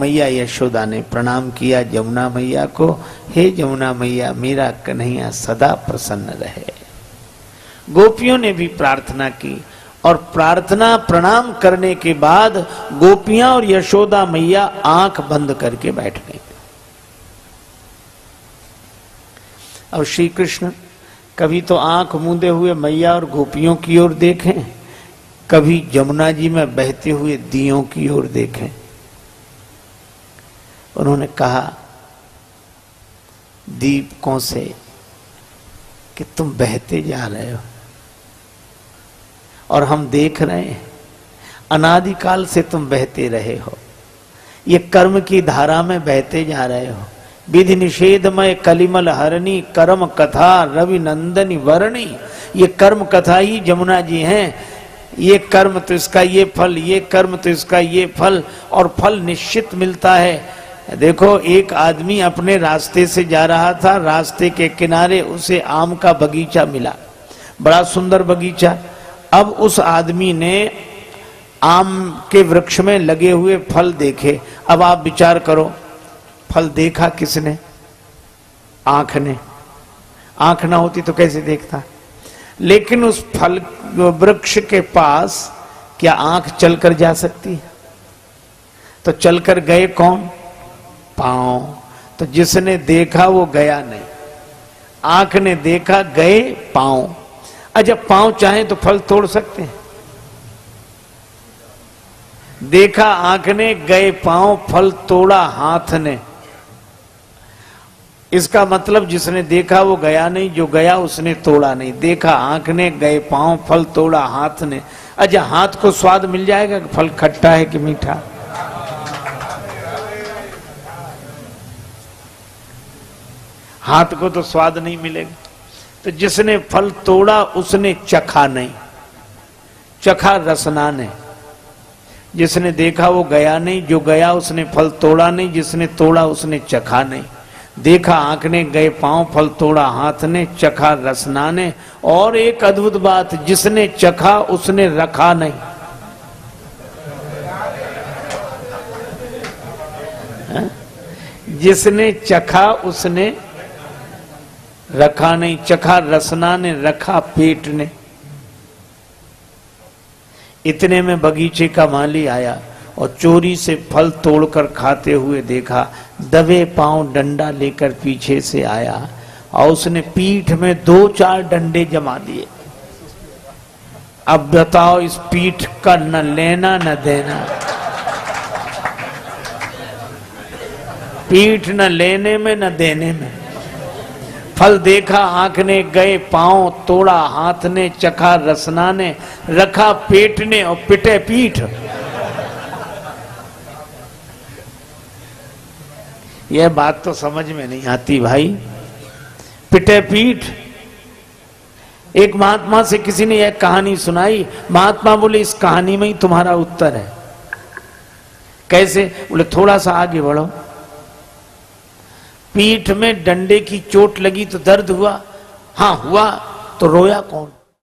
मैया यशोदा ने प्रणाम किया जमुना मैया को, हे जमुना मैया मेरा कन्हैया सदा प्रसन्न रहे। गोपियों ने भी प्रार्थना की और प्रार्थना प्रणाम करने के बाद गोपियां और यशोदा मैया आंख बंद करके बैठ गई। और श्री कृष्ण कभी तो आंख मूंदे हुए मैया और गोपियों की ओर देखें, कभी जमुना जी में बहते हुए दियों की ओर देखें। उन्होंने कहा दीपकों से कि तुम बहते जा रहे हो और हम देख रहे हैं, अनादिकाल से तुम बहते रहे हो, ये कर्म की धारा में बहते जा रहे हो। विधि निषेधमय कलिमल हरणी कर्म कथा रवि नंदनी वर्णी, ये कर्म कथा ही जमुना जी हैं। ये कर्म तो इसका ये फल, ये कर्म तो इसका ये फल, और फल निश्चित मिलता है। देखो एक आदमी अपने रास्ते से जा रहा था, रास्ते के किनारे उसे आम का बगीचा मिला, बड़ा सुंदर बगीचा। अब उस आदमी ने आम के वृक्ष में लगे हुए फल देखे। अब आप विचार करो, फल देखा किसने? आंख ने। आंख ना होती तो कैसे देखता? लेकिन उस फल वृक्ष के पास क्या आंख चलकर जा सकती है? तो चलकर गए कौन? पांव। तो जिसने देखा वो गया नहीं, आंख ने देखा, गए पांव। जब पांव चाहे तो फल तोड़ सकते हैं। देखा आंख ने, गए पांव, फल तोड़ा हाथ ने। इसका मतलब जिसने देखा वो गया नहीं, जो गया उसने तोड़ा नहीं। देखा आंख ने, गए पांव, फल तोड़ा हाथ ने। अच्छा हाथ को स्वाद मिल जाएगा कि फल खट्टा है कि मीठा? हाथ को तो स्वाद नहीं मिलेगा। तो जिसने फल तोड़ा उसने चखा नहीं, चखा रसना ने। जिसने देखा वो गया नहीं, जो गया उसने फल तोड़ा नहीं, जिसने तोड़ा उसने चखा नहीं। देखा आंख ने, गए पांव, फल तोड़ा हाथ ने, चखा रसना ने। और एक अद्भुत बात, जिसने चखा उसने रखा नहीं। जिसने चखा उसने रखा नहीं। चखा रसना ने, रखा पेट ने। इतने में बगीचे का माली आया और चोरी से फल तोड़कर खाते हुए देखा। दबे पांव डंडा लेकर पीछे से आया और उसने पीठ में 2-4 डंडे जमा दिए। अब बताओ इस पीठ का न लेना न देना। पीठ न लेने में न देने में। फल देखा आंख ने, गए पांव, तोड़ा हाथ ने, चखा रसना ने, रखा पेट ने और पिटे पीठ। यह बात तो समझ में नहीं आती भाई। पिटे पीठ। एक महात्मा से किसी ने यह कहानी सुनाई। महात्मा बोले इस कहानी में ही तुम्हारा उत्तर है। कैसे? बोले थोड़ा सा आगे बढ़ो। पीठ में डंडे की चोट लगी तो दर्द हुआ? हाँ हुआ। तो रोया कौन?